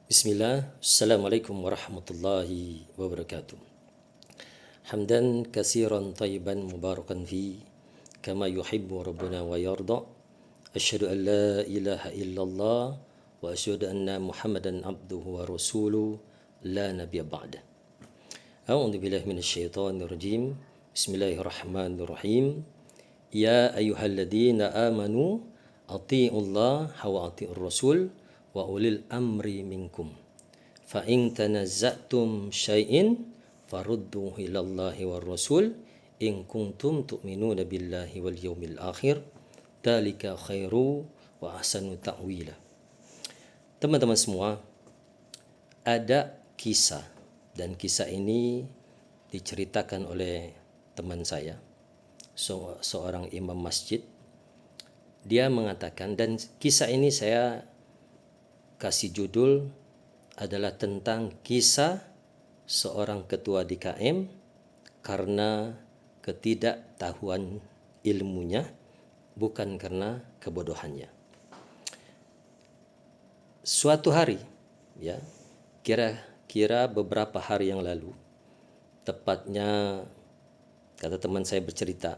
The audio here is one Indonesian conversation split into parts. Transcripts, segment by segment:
Bismillah, Assalamualaikum warahmatullahi wabarakatuh. Hamdan kasiran tayyiban mubarakan fi kama yuhibbu rabbuna wa yarda. Asyhadu an la ilaha illallah wa asyhadu anna Muhammadan abduhu wa rasuluh la nabiyya ba'dah. A'udzu billahi minasyaitonir rajim. Bismillahirrahmanirrahim. Ya ayyuhalladzina amanu atti'ullaha wa atti'ur rasul wa ulil amri minkum. Fa in tanazza'tum syai'in farudduhu ilallahi war rasul in kuntum tu'minuna billahi wal yawmil akhir dzalika khairu wa ahsanu ta'wila. Teman-teman semua, ada kisah dan kisah ini diceritakan oleh teman saya, seorang imam masjid. Dia mengatakan, dan kisah ini saya kasih judul adalah tentang kisah seorang ketua DKM karena ketidaktahuan ilmunya, bukan karena kebodohannya. Suatu hari, ya, kira-kira beberapa hari yang lalu, tepatnya kata teman saya bercerita,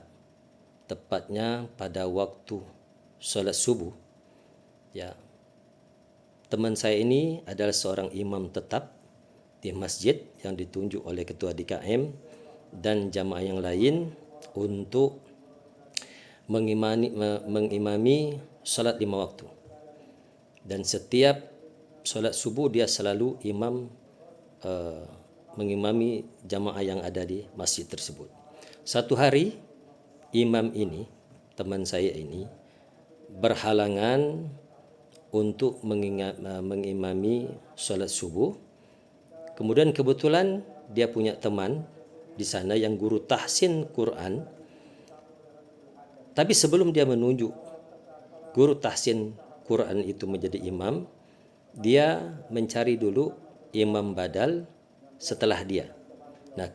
tepatnya pada waktu sholat subuh, ya, teman saya ini adalah seorang imam tetap di masjid yang ditunjuk oleh ketua DKM dan jamaah yang lain untuk mengimami salat 5 waktu. Dan setiap salat subuh dia selalu mengimami jamaah yang ada di masjid tersebut. Satu hari imam ini, teman saya ini, berhalangan untuk mengimami sholat subuh. Kemudian kebetulan dia punya teman di sana yang guru tahsin Quran. Tapi sebelum dia menunjuk guru tahsin Quran itu menjadi imam, dia mencari dulu imam badal setelah dia. Nah,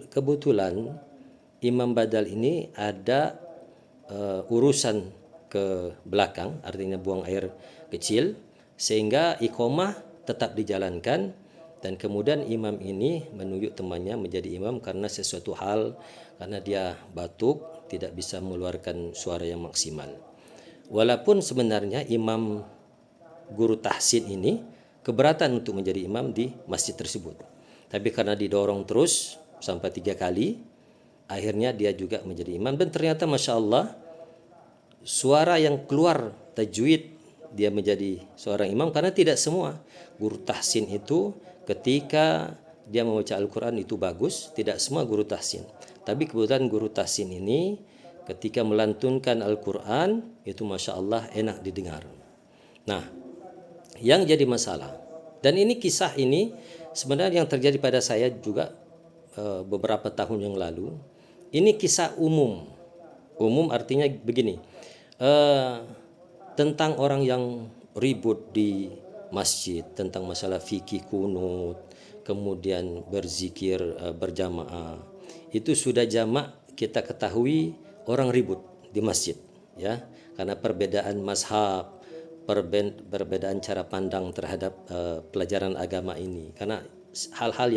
kebetulan imam badal ini ada urusan ke belakang, artinya buang air kecil, sehingga iqamah tetap dijalankan, dan kemudian imam ini menunjuk temannya menjadi imam karena sesuatu hal, karena dia batuk, tidak bisa mengeluarkan suara yang maksimal. Walaupun sebenarnya imam guru tahsin ini keberatan untuk menjadi imam di masjid tersebut, tapi karena didorong terus sampai 3 kali, akhirnya dia juga menjadi imam. Dan ternyata Masya Allah, suara yang keluar tajwid, dia menjadi seorang imam, karena tidak semua guru tahsin itu ketika dia membaca Al-Quran itu bagus, tidak semua guru tahsin. Tapi kebetulan guru tahsin ini ketika melantunkan Al-Quran itu Masya Allah enak didengar. Nah, yang jadi masalah, dan ini kisah ini sebenarnya yang terjadi pada saya juga beberapa tahun yang lalu. Ini kisah umum. Umum artinya begini, tentang orang yang ribut di masjid tentang masalah fikih kunut, kemudian berzikir berjamaah. Itu sudah jamak kita ketahui orang ribut di masjid, ya, karena perbedaan mazhab, perbedaan cara pandang terhadap pelajaran agama ini, karena hal-hal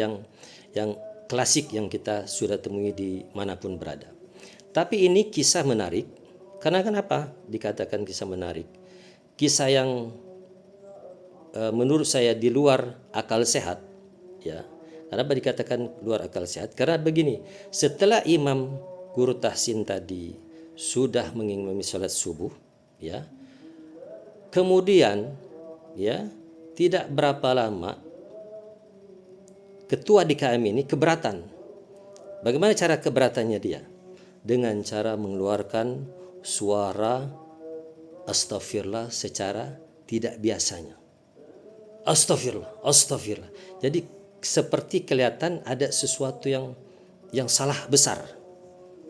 yang klasik yang kita sudah temui di manapun berada. Tapi ini kisah menarik. Karena kenapa dikatakan kisah menarik? Kisah yang menurut saya di luar akal sehat, ya. Kenapa dikatakan luar akal sehat? Karena begini, setelah imam guru tahsin tadi sudah mengimami sholat subuh, ya, kemudian, ya, tidak berapa lama ketua DKM ini keberatan. Bagaimana cara keberatannya dia? Dengan cara mengeluarkan suara astagfirullah secara tidak biasanya. Astagfirullah, astagfirullah. Jadi seperti kelihatan ada sesuatu yang salah besar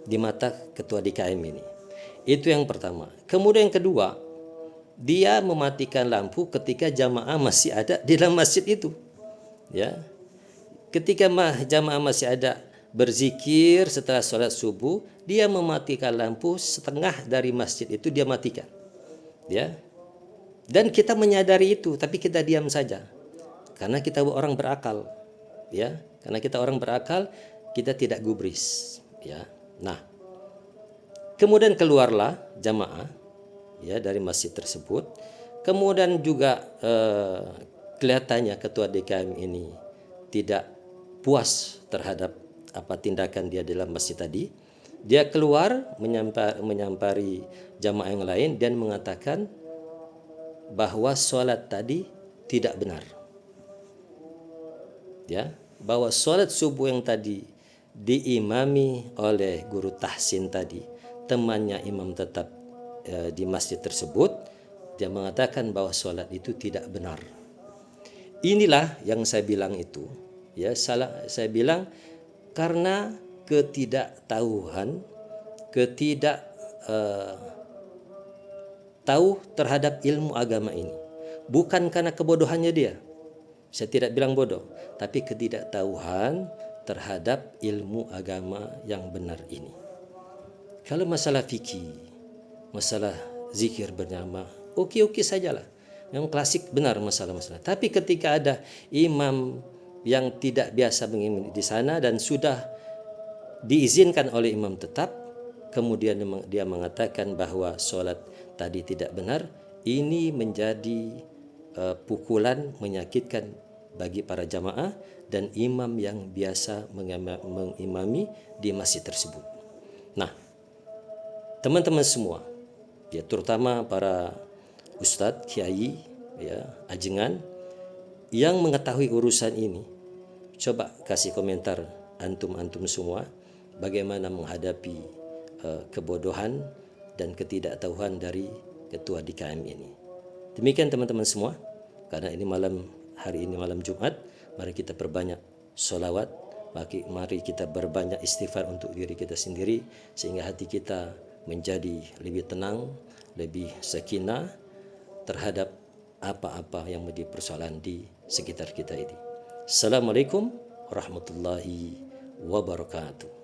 di mata ketua DKM ini. Itu yang pertama. Kemudian yang kedua, dia mematikan lampu ketika jamaah masih ada di dalam masjid itu. Ya. Ketika jamaah masih ada berzikir setelah sholat subuh, dia mematikan lampu, setengah dari masjid itu dia matikan, ya. Dan kita menyadari itu, tapi kita diam saja. karena kita orang berakal, ya. Karena kita orang berakal, kita tidak gubris, ya. Nah, kemudian keluarlah jamaah, ya, dari masjid tersebut. Kemudian juga kelihatannya ketua DKM ini tidak puas terhadap apa tindakan dia dalam masjid tadi. Dia keluar menyampari jamaah yang lain dan mengatakan bahwa sholat tadi tidak benar. Ya, bahwa sholat subuh yang tadi diimami oleh guru tahsin tadi, temannya imam tetap di masjid tersebut, dia mengatakan bahwa sholat itu tidak benar. Inilah yang saya bilang itu, ya, saya bilang karena ketidaktahuan, tahu terhadap ilmu agama ini, bukan karena kebodohannya dia. Saya tidak bilang bodoh, tapi ketidaktahuan terhadap ilmu agama yang benar ini. Kalau masalah fikih, masalah zikir bernama, oke sajalah. Yang klasik benar masalah-masalah. Tapi ketika ada imam yang tidak biasa mengimami di sana dan sudah diizinkan oleh imam tetap, kemudian dia mengatakan bahwa sholat tadi tidak benar, ini menjadi pukulan menyakitkan bagi para jamaah dan imam yang biasa mengimami di masjid tersebut. Nah, teman-teman semua, ya, terutama para ustadz, kiai, ya, ajengan yang mengetahui urusan ini, coba kasih komentar antum semua bagaimana menghadapi kebodohan dan ketidaktahuan dari ketua DKM ini. Demikian teman-teman semua, karena ini hari ini malam Jumat, mari kita perbanyak sholawat, mari kita berbanyak istighfar untuk diri kita sendiri sehingga hati kita menjadi lebih tenang, lebih sakinah terhadap apa-apa yang menjadi persoalan di sekitar kita ini. Assalamualaikum warahmatullahi wabarakatuh.